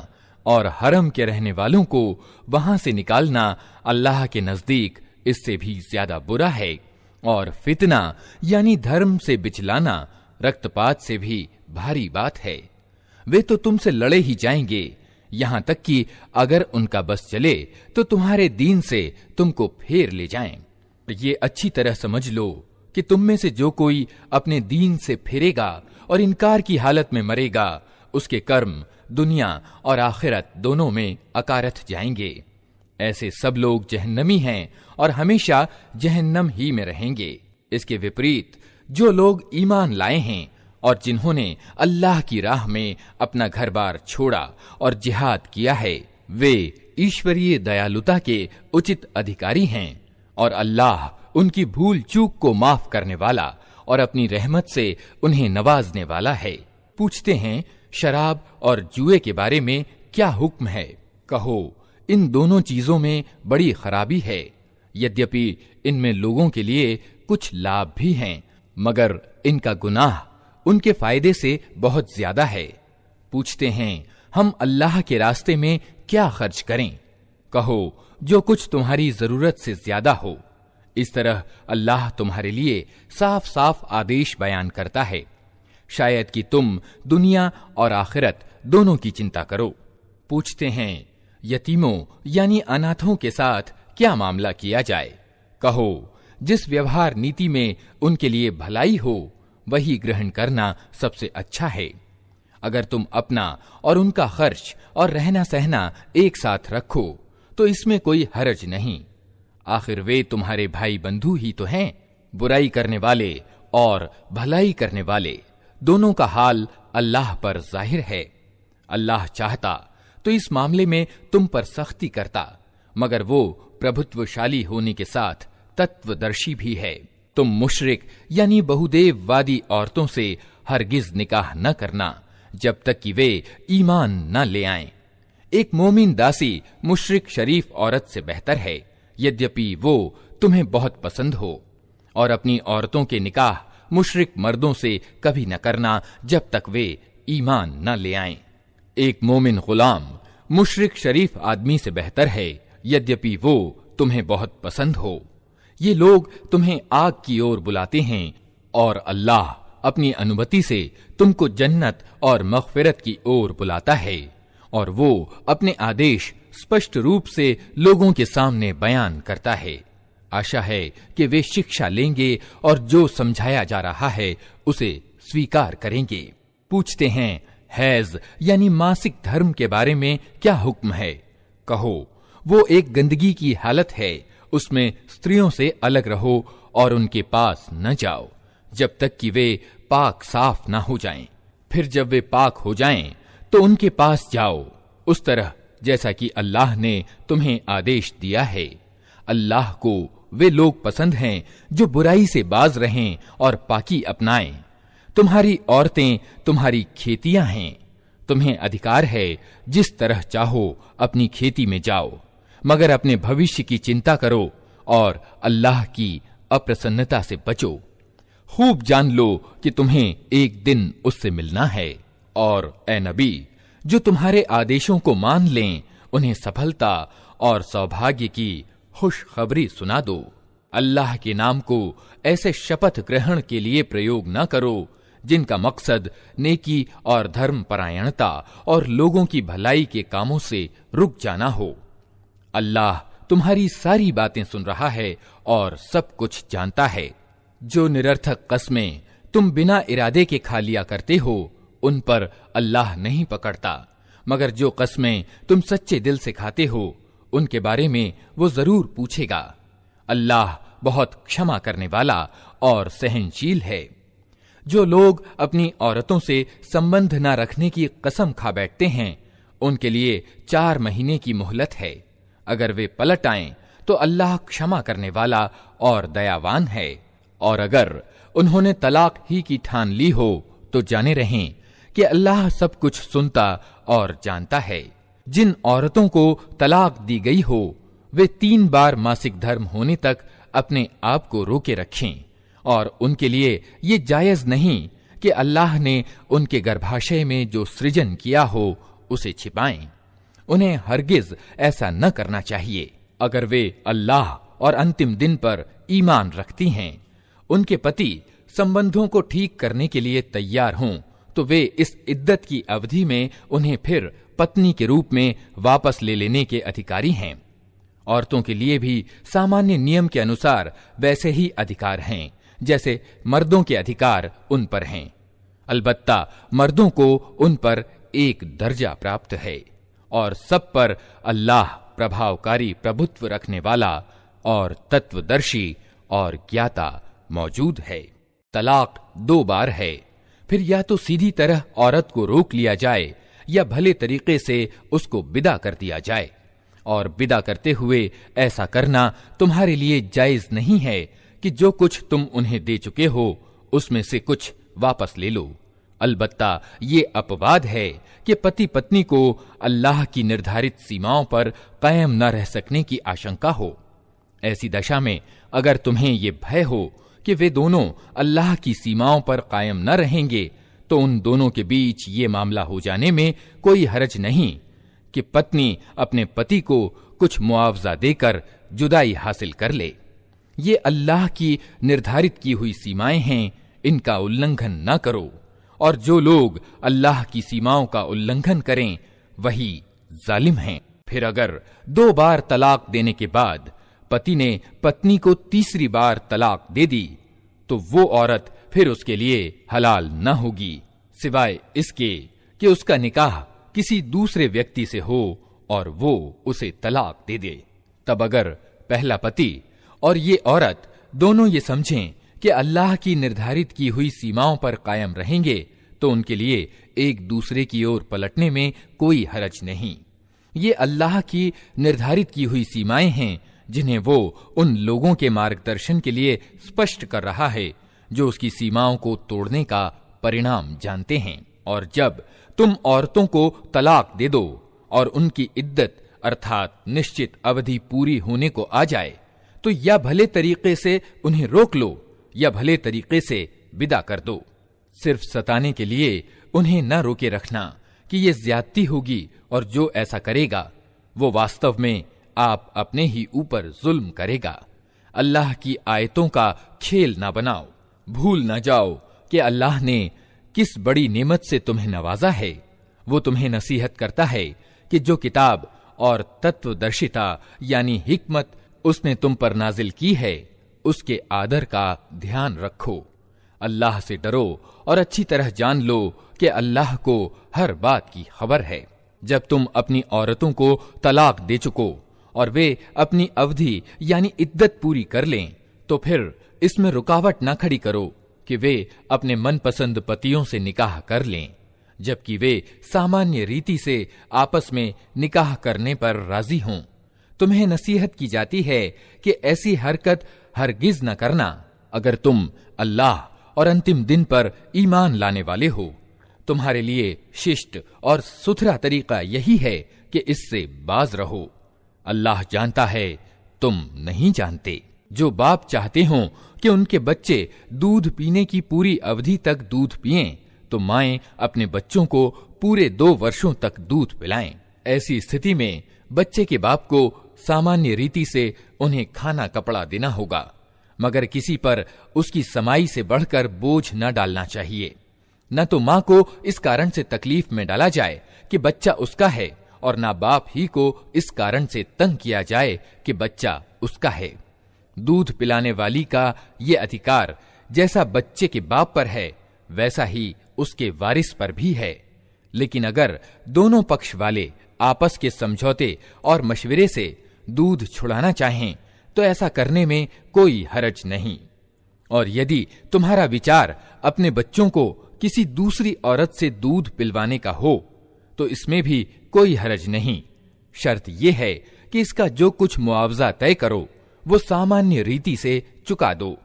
और हरम के रहने वालों को वहां से निकालना अल्लाह के नजदीक इससे भी ज्यादा बुरा है। और फितना यानी धर्म से बिचलाना रक्तपात से भी भारी बात है। वे तो तुमसे लड़े ही जाएंगे, यहां तक कि अगर उनका बस चले तो तुम्हारे दीन से तुमको फेर ले जाएं। ये अच्छी तरह समझ लो कि तुम में से जो कोई अपने दीन से फिरेगा और इनकार की हालत में मरेगा, उसके कर्म दुनिया और आखिरत दोनों में अकारथ जाएंगे। ऐसे सब लोग जहन्नमी हैं और हमेशा जहन्नम ही में रहेंगे। इसके विपरीत जो लोग ईमान लाए हैं और जिन्होंने अल्लाह की राह में अपना घर बार छोड़ा और जिहाद किया है, वे ईश्वरीय दयालुता के उचित अधिकारी हैं और अल्लाह उनकी भूल चूक को माफ करने वाला और अपनी रहमत से उन्हें नवाजने वाला है। पूछते हैं शराब और जुए के बारे में क्या हुक्म है? कहो, इन दोनों चीजों में बड़ी खराबी है। यद्यपि इनमें लोगों के लिए कुछ लाभ भी हैं, मगर इनका गुनाह उनके फायदे से बहुत ज्यादा है। पूछते हैं हम अल्लाह के रास्ते में क्या खर्च करें? कहो, जो कुछ तुम्हारी जरूरत से ज्यादा हो। इस तरह अल्लाह तुम्हारे लिए साफ साफ आदेश बयान करता है, शायद कि तुम दुनिया और आखिरत दोनों की चिंता करो। पूछते हैं यतीमों यानी अनाथों के साथ क्या मामला किया जाए? कहो, जिस व्यवहार नीति में उनके लिए भलाई हो वही ग्रहण करना सबसे अच्छा है। अगर तुम अपना और उनका खर्च और रहना सहना एक साथ रखो तो इसमें कोई हर्ज नहीं। आखिर वे तुम्हारे भाई बंधु ही तो हैं। बुराई करने वाले और भलाई करने वाले दोनों का हाल अल्लाह पर जाहिर है। अल्लाह चाहता तो इस मामले में तुम पर सख्ती करता, मगर वो प्रभुत्वशाली होने के साथ तत्वदर्शी भी है। तुम मुशरिक यानी बहुदेववादी औरतों से हरगिज निकाह न करना जब तक कि वे ईमान न ले आएं। एक मोमिन दासी मुशरिक शरीफ औरत से बेहतर है, यद्यपि वो तुम्हें बहुत पसंद हो। और अपनी औरतों के निकाह मुशरिक मर्दों से कभी न करना जब तक वे ईमान न ले आएं। एक मोमिन गुलाम मुशरिक शरीफ आदमी से बेहतर है, यद्यपि वो तुम्हें बहुत पसंद हो। ये लोग तुम्हें आग की ओर बुलाते हैं और अल्लाह अपनी अनुमति से तुमको जन्नत और मग़फ़िरत की ओर बुलाता है, और वो अपने आदेश स्पष्ट रूप से लोगों के सामने बयान करता है। आशा है कि वे शिक्षा लेंगे और जो समझाया जा रहा है उसे स्वीकार करेंगे। पूछते हैं हैज यानी मासिक धर्म के बारे में क्या हुक्म है? कहो, वो एक गंदगी की हालत है, उसमें स्त्रियों से अलग रहो और उनके पास न जाओ जब तक कि वे पाक साफ न हो जाएं। फिर जब वे पाक हो जाएं तो उनके पास जाओ, उस तरह जैसा कि अल्लाह ने तुम्हें आदेश दिया है। अल्लाह को वे लोग पसंद हैं जो बुराई से बाज रहें और पाकी अपनाएं। तुम्हारी औरतें तुम्हारी खेतियां हैं, तुम्हें अधिकार है जिस तरह चाहो अपनी खेती में जाओ, मगर अपने भविष्य की चिंता करो और अल्लाह की अप्रसन्नता से बचो। खूब जान लो कि तुम्हें एक दिन उससे मिलना है। और ए नबी, जो तुम्हारे आदेशों को मान लें उन्हें सफलता और सौभाग्य की खुशखबरी सुना दो। अल्लाह के नाम को ऐसे शपथ ग्रहण के लिए प्रयोग न करो जिनका मकसद नेकी और धर्म परायणता और लोगों की भलाई के कामों से रुक जाना हो। अल्लाह तुम्हारी सारी बातें सुन रहा है और सब कुछ जानता है। जो निरर्थक कस्में तुम बिना इरादे के खा लिया करते हो, उन पर अल्लाह नहीं पकड़ता, मगर जो कस्में तुम सच्चे दिल से खाते हो, उनके बारे में वो जरूर पूछेगा। अल्लाह बहुत क्षमा करने वाला और सहनशील है। जो लोग अपनी औरतों से संबंध न रखने की कसम खा बैठते हैं, उनके लिए 4 महीने की मोहलत है। अगर वे पलट आएं तो अल्लाह क्षमा करने वाला और दयावान है। और अगर उन्होंने तलाक ही की ठान ली हो तो जाने रहें कि अल्लाह सब कुछ सुनता और जानता है। जिन औरतों को तलाक दी गई हो, वे 3 बार मासिक धर्म होने तक अपने आप को रोके रखें और उनके लिए ये जायज नहीं कि अल्लाह ने उनके गर्भाशय में जो सृजन किया हो उसे छिपाएं। उन्हें हरगिज ऐसा न करना चाहिए। अगर वे अल्लाह और अंतिम दिन पर ईमान रखती हैं, उनके पति संबंधों को ठीक करने के लिए तैयार हों, तो वे इस इद्दत की अवधि में उन्हें फिर पत्नी के रूप में वापस ले लेने के अधिकारी हैं। औरतों के लिए भी सामान्य नियम के अनुसार वैसे ही अधिकार हैं जैसे मर्दों के अधिकार उन पर हैं। अलबत्ता मर्दों को उन पर एक दर्जा प्राप्त है और सब पर अल्लाह प्रभावकारी प्रभुत्व रखने वाला और तत्वदर्शी और ज्ञाता मौजूद है। तलाक 2 बार है, फिर या तो सीधी तरह औरत को रोक लिया जाए या भले तरीके से उसको विदा कर दिया जाए। और विदा करते हुए ऐसा करना तुम्हारे लिए जायज नहीं है कि जो कुछ तुम उन्हें दे चुके हो उसमें से कुछ वापस ले लो। अलबत्ता ये अपवाद है कि पति पत्नी को अल्लाह की निर्धारित सीमाओं पर कायम न रह सकने की आशंका हो। ऐसी दशा में अगर तुम्हें ये भय हो कि वे दोनों अल्लाह की सीमाओं पर कायम न रहेंगे, तो उन दोनों के बीच ये मामला हो जाने में कोई हरज नहीं कि पत्नी अपने पति को कुछ मुआवजा देकर जुदाई हासिल कर ले। ये अल्लाह की निर्धारित की हुई सीमाएं हैं, इनका उल्लंघन न करो। और जो लोग अल्लाह की सीमाओं का उल्लंघन करें वही जालिम हैं। फिर अगर 2 बार तलाक देने के बाद पति ने पत्नी को तीसरी बार तलाक दे दी, तो वो औरत फिर उसके लिए हलाल न होगी, सिवाय इसके कि उसका निकाह किसी दूसरे व्यक्ति से हो और वो उसे तलाक दे दे। तब अगर पहला पति और ये औरत दोनों ये समझें कि अल्लाह की निर्धारित की हुई सीमाओं पर कायम रहेंगे, तो उनके लिए एक दूसरे की ओर पलटने में कोई हरज नहीं। ये अल्लाह की निर्धारित की हुई सीमाएं हैं जिन्हें वो उन लोगों के मार्गदर्शन के लिए स्पष्ट कर रहा है जो उसकी सीमाओं को तोड़ने का परिणाम जानते हैं। और जब तुम औरतों को तलाक दे दो और उनकी इद्दत अर्थात निश्चित अवधि पूरी होने को आ जाए, तो या भले तरीके से उन्हें रोक लो या भले तरीके से विदा कर दो। सिर्फ सताने के लिए उन्हें न रोके रखना कि ये ज्यादती होगी, और जो ऐसा करेगा वो वास्तव में आप अपने ही ऊपर जुल्म करेगा। अल्लाह की आयतों का खेल ना बनाओ। भूल न जाओ कि अल्लाह ने किस बड़ी नेमत से तुम्हें नवाजा है। वो तुम्हें नसीहत करता है कि जो किताब और तत्वदर्शिता यानी हिकमत उसने तुम पर नाजिल की है, उसके आदर का ध्यान रखो। अल्लाह से डरो और अच्छी तरह जान लो कि अल्लाह को हर बात की खबर है। जब तुम अपनी औरतों को तलाक दे चुको और वे अपनी अवधि यानी इद्दत पूरी कर लें, तो फिर इसमें रुकावट न खड़ी करो कि वे अपने मनपसंद पतियों से निकाह कर लें, जबकि वे सामान्य रीति से आपस में निकाह करने पर राजी हों। तुम्हें नसीहत की जाती है कि ऐसी हरकत हरगिज न करना। अगर तुम अल्लाह और अंतिम दिन पर ईमान लाने वाले हो, तुम्हारे लिए शिष्ट और सुथरा तरीका यही है कि इससे बाज रहो। अल्लाह जानता है, तुम नहीं जानते। जो बाप चाहते हों कि उनके बच्चे दूध पीने की पूरी अवधि तक दूध पिएं, तो माएं अपने बच्चों को पूरे 2 वर्षों तक दूध पिलाएं। ऐसी स्थिति में बच्चे के बाप को सामान्य रीति से उन्हें खाना कपड़ा देना होगा, मगर किसी पर उसकी समाई से बढ़कर बोझ न डालना चाहिए। न तो मां को इस कारण से तकलीफ में डाला जाए कि बच्चा उसका है, और ना बाप ही को इस कारण से तंग किया जाए कि बच्चा उसका है। दूध पिलाने वाली का ये अधिकार जैसा बच्चे के बाप पर है, वैसा ही उसके वारिस पर भी है। लेकिन अगर दोनों पक्ष वाले आपस के समझौते और मशवरे से दूध छुड़ाना चाहें तो ऐसा करने में कोई हरज नहीं। और यदि तुम्हारा विचार अपने बच्चों को किसी दूसरी औरत से दूध पिलवाने का हो तो इसमें भी कोई हरज नहीं। शर्त यह है कि इसका जो कुछ मुआवजा तय करो वो सामान्य रीति से चुका दो।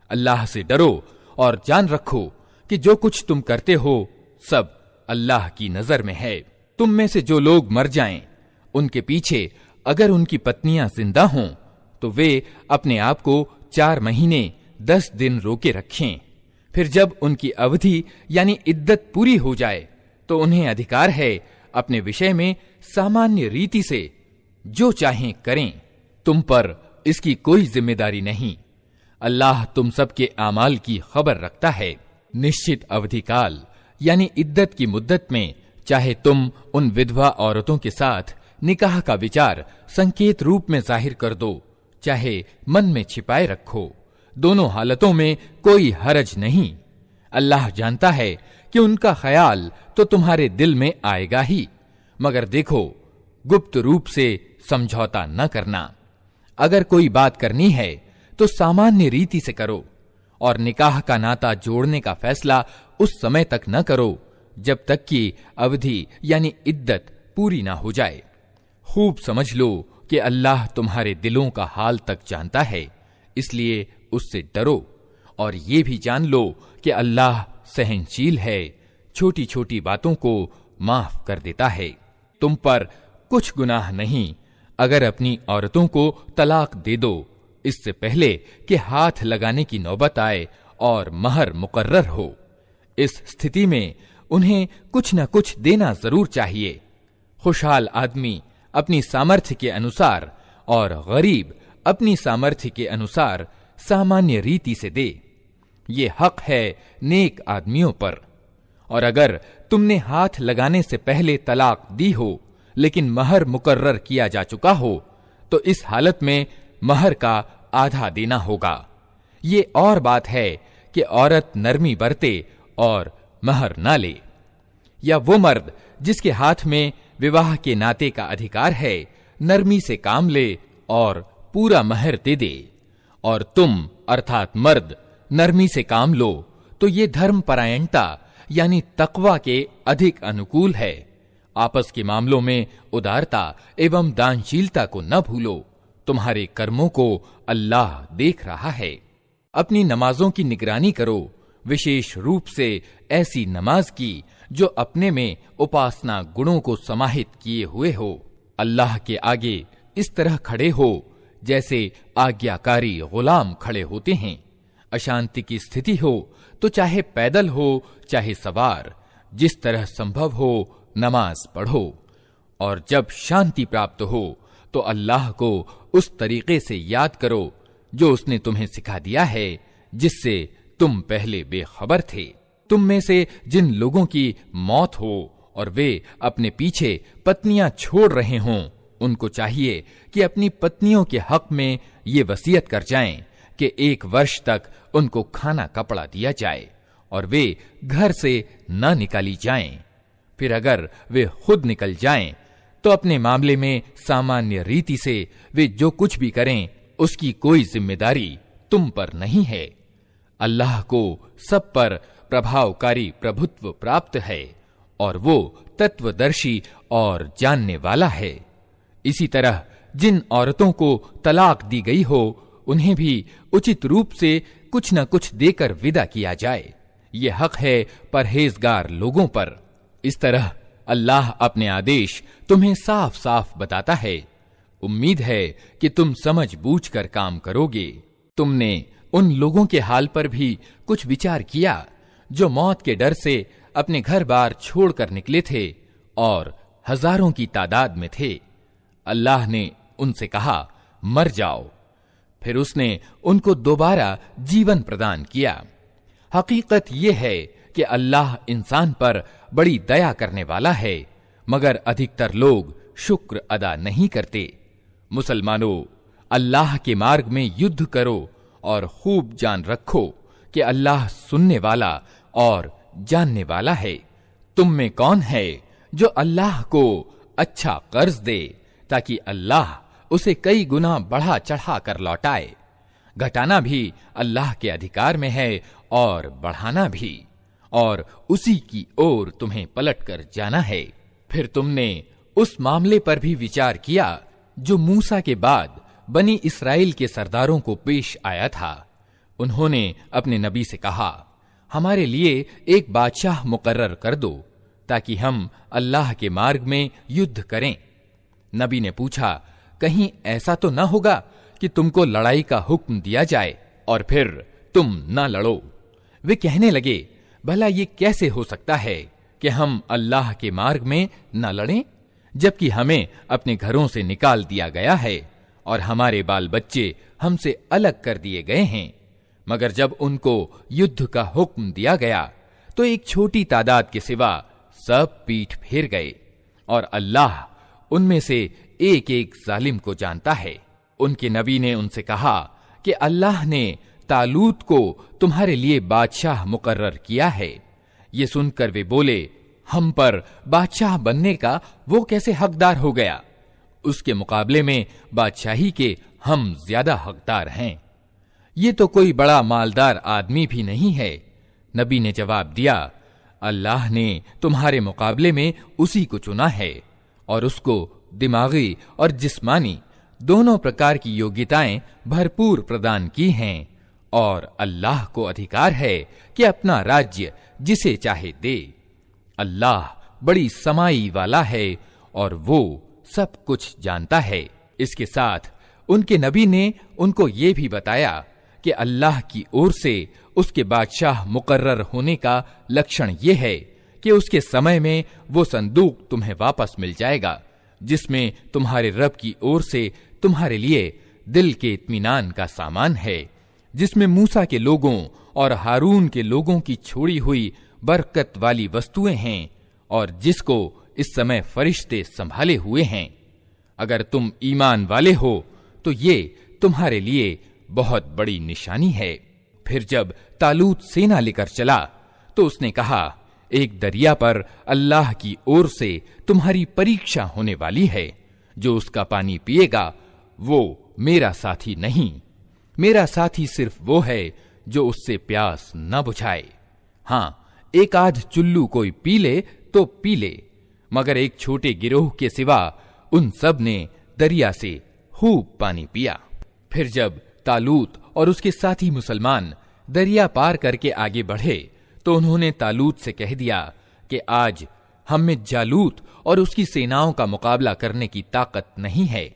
अल्लाह से डरो और जान रखो कि जो कुछ तुम करते हो सब अल्लाह की नजर में है। तुम में से जो लोग मर जाएं, उनके पीछे अगर उनकी पत्नियां जिंदा हों तो वे अपने आप को 4 महीने 10 दिन रोके रखें। फिर जब उनकी अवधि यानी इद्दत पूरी हो जाए तो उन्हें अधिकार है अपने विषय में सामान्य रीति से जो चाहें करें। तुम पर इसकी कोई जिम्मेदारी नहीं। अल्लाह तुम सबके आमाल की खबर रखता है। निश्चित अवधि काल यानी इद्दत की मुद्दत में चाहे तुम उन विधवा औरतों के साथ निकाह का विचार संकेत रूप में जाहिर कर दो, चाहे मन में छिपाए रखो, दोनों हालतों में कोई हरज नहीं। अल्लाह जानता है कि उनका ख्याल तो तुम्हारे दिल में आएगा ही, मगर देखो गुप्त रूप से समझौता न करना। अगर कोई बात करनी है तो सामान्य रीति से करो, और निकाह का नाता जोड़ने का फैसला उस समय तक न करो जब तक कि अवधि यानी इद्दत पूरी ना हो जाए। खूब समझ लो कि अल्लाह तुम्हारे दिलों का हाल तक जानता है, इसलिए उससे डरो। और ये भी जान लो कि अल्लाह सहनशील है, छोटी छोटी बातों को माफ कर देता है। तुम पर कुछ गुनाह नहीं अगर अपनी औरतों को तलाक दे दो इससे पहले कि हाथ लगाने की नौबत आए और महर मुकर्रर हो। इस स्थिति में उन्हें कुछ न कुछ देना जरूर चाहिए। खुशहाल आदमी अपनी सामर्थ्य के अनुसार और गरीब अपनी सामर्थ्य के अनुसार सामान्य रीति से दे। ये हक है नेक आदमियों पर। और अगर तुमने हाथ लगाने से पहले तलाक दी हो लेकिन महर मुकर्रर किया जा चुका हो तो इस हालत में महर का आधा देना होगा। ये और बात है कि औरत नरमी बरते और महर ना ले, या वो मर्द जिसके हाथ में विवाह के नाते का अधिकार है नरमी से काम ले और पूरा महर दे दे। और तुम अर्थात मर्द नरमी से काम लो तो ये धर्मपरायणता यानी तकवा के अधिक अनुकूल है। आपस के मामलों में उदारता एवं दानशीलता को न भूलो। तुम्हारे कर्मों को अल्लाह देख रहा है। अपनी नमाजों की निगरानी करो, विशेष रूप से ऐसी नमाज की जो अपने में उपासना गुणों को समाहित किए हुए हो। अल्लाह के आगे इस तरह खड़े हो जैसे आज्ञाकारी गुलाम खड़े होते हैं। अशांति की स्थिति हो तो चाहे पैदल हो चाहे सवार, जिस तरह संभव हो नमाज पढ़ो। और जब शांति प्राप्त हो तो अल्लाह को उस तरीके से याद करो जो उसने तुम्हें सिखा दिया है, जिससे तुम पहले बेखबर थे। तुम में से जिन लोगों की मौत हो और वे अपने पीछे पत्नियां छोड़ रहे हों, उनको चाहिए कि अपनी पत्नियों के हक में ये वसीयत कर जाएं कि 1 वर्ष तक उनको खाना कपड़ा दिया जाए और वे घर से न निकाली जाएं। फिर अगर वे खुद निकल जाएं तो अपने मामले में सामान्य रीति से वे जो कुछ भी करें उसकी कोई जिम्मेदारी तुम पर नहीं है। अल्लाह को सब पर प्रभावकारी प्रभुत्व प्राप्त है और वो तत्वदर्शी और जानने वाला है। इसी तरह जिन औरतों को तलाक दी गई हो उन्हें भी उचित रूप से कुछ न कुछ देकर विदा किया जाए। ये हक है परहेजगार लोगों पर। इस तरह अल्लाह अपने आदेश तुम्हें साफ साफ बताता है। उम्मीद है कि तुम समझ बूझ कर काम करोगे। तुमने उन लोगों के हाल पर भी कुछ विचार किया जो मौत के डर से अपने घर बार छोड़कर निकले थे और हजारों की तादाद में थे। अल्लाह ने उनसे कहा, मर जाओ। फिर उसने उनको दोबारा जीवन प्रदान किया। हकीकत यह है कि अल्लाह इंसान पर बड़ी दया करने वाला है, मगर अधिकतर लोग शुक्र अदा नहीं करते। मुसलमानों, अल्लाह के मार्ग में युद्ध करो और खूब जान रखो कि अल्लाह सुनने वाला और जानने वाला है। तुम में कौन है जो अल्लाह को अच्छा कर्ज दे ताकि अल्लाह उसे कई गुना बढ़ा चढ़ा कर लौटाए। घटाना भी अल्लाह के अधिकार में है और बढ़ाना भी, और उसी की ओर तुम्हें पलट कर जाना है। फिर तुमने उस मामले पर भी विचार किया जो मूसा के बाद बनी इस्राएल के सरदारों को पेश आया था। उन्होंने अपने नबी से कहा, हमारे लिए एक बादशाह मुकर्रर कर दो ताकि हम अल्लाह के मार्ग में युद्ध करें। नबी ने पूछा, कहीं ऐसा तो न होगा कि तुमको लड़ाई का हुक्म दिया जाए और फिर तुम न लड़ो। वे कहने लगे, भला ये कैसे हो सकता है कि हम अल्लाह के मार्ग में न लड़ें, जबकि हमें अपने घरों से निकाल दिया गया है और हमारे बाल बच्चे हमसे अलग कर दिए गए हैं। मगर जब उनको युद्ध का हुक्म दिया गया तो एक छोटी तादाद के सिवा सब पीठ फेर गए, और अल्लाह उनमें से एक एक जालिम को जानता है। उनके नबी ने उनसे कहा कि अल्लाह ने तालूत को तुम्हारे लिए बादशाह मुकर्रर किया है। ये सुनकर वे बोले, हम पर बादशाह बनने का वो कैसे हकदार हो गया? उसके मुकाबले में बादशाही के हम ज्यादा हकदार हैं। ये तो कोई बड़ा मालदार आदमी भी नहीं है। नबी ने जवाब दिया, अल्लाह ने तुम्हारे मुकाबले में उसी को चुना है और उसको दिमागी और जिस्मानी दोनों प्रकार की योग्यताएं भरपूर प्रदान की हैं, और अल्लाह को अधिकार है कि अपना राज्य जिसे चाहे दे। अल्लाह बड़ी समाई वाला है और वो सब कुछ जानता है। इसके साथ उनके नबी ने उनको ये भी बताया कि अल्लाह की ओर से उसके बादशाह मुकर्रर होने का लक्षण ये है कि उसके समय में वो संदूक तुम्हें वापस मिल जाएगा जिसमें तुम्हारे रब की ओर से तुम्हारे लिए दिल के इत्मीनान का सामान है, जिसमें मूसा के लोगों और हारून के लोगों की छोड़ी हुई बरकत वाली वस्तुएं हैं, और जिसको इस समय फरिश्ते संभाले हुए हैं। अगर तुम ईमान वाले हो तो ये तुम्हारे लिए बहुत बड़ी निशानी है। फिर जब तालूत सेना लेकर चला तो उसने कहा, एक दरिया पर अल्लाह की ओर से तुम्हारी परीक्षा होने वाली है। जो उसका पानी पिएगा वो मेरा साथी नहीं, मेरा साथी सिर्फ वो है जो उससे प्यास न बुझाए। हाँ, एक आध चुल्लू कोई पी ले तो पी ले, मगर एक छोटे गिरोह के सिवा उन सब ने दरिया से खूब पानी पिया। फिर जब तालूत और उसके साथी मुसलमान दरिया पार करके आगे बढ़े तो उन्होंने तालूत से कह दिया कि आज हम में जालूत और उसकी सेनाओं का मुकाबला करने की ताकत नहीं है।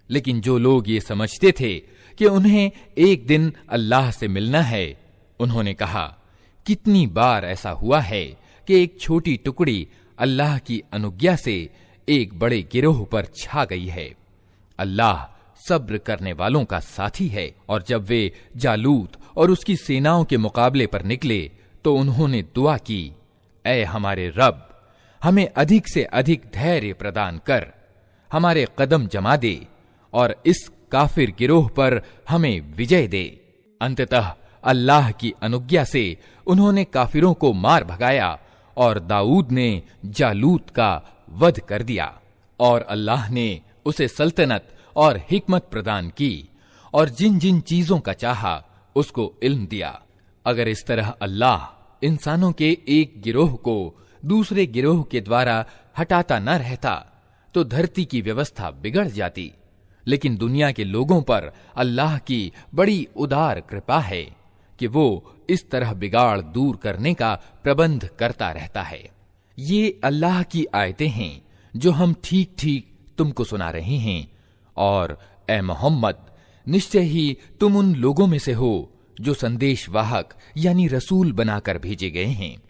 लेकिन जो लोग ये समझते थे कि उन्हें एक दिन अल्लाह से मिलना है, उन्होंने कहा, कितनी बार ऐसा हुआ है कि एक छोटी टुकड़ी अल्लाह की अनुज्ञा से एक बड़े गिरोह पर छा गई है। अल्लाह सब्र करने वालों का साथी है। और जब वे जालूत और उसकी सेनाओं के मुकाबले पर निकले तो उन्होंने दुआ की, ऐ हमारे रब, हमें अधिक से अधिक धैर्य प्रदान कर, हमारे कदम जमा दे और इस काफिर गिरोह पर हमें विजय दे। अंततः अल्लाह की अनुज्ञा से उन्होंने काफिरों को मार भगाया और दाऊद ने जालूत का वध कर दिया, और अल्लाह ने उसे सल्तनत और हिकमत प्रदान की और जिन जिन चीजों का चाहा उसको इल्म दिया। अगर इस तरह अल्लाह इंसानों के एक गिरोह को दूसरे गिरोह के द्वारा हटाता न रहता तो धरती की व्यवस्था बिगड़ जाती। लेकिन दुनिया के लोगों पर अल्लाह की बड़ी उदार कृपा है कि वो इस तरह बिगाड़ दूर करने का प्रबंध करता रहता है। ये अल्लाह की आयतें हैं जो हम ठीक ठीक तुमको सुना रहे हैं, और ए मोहम्मद, निश्चय ही तुम उन लोगों में से हो जो संदेश वाहक यानी रसूल बनाकर भेजे गए हैं।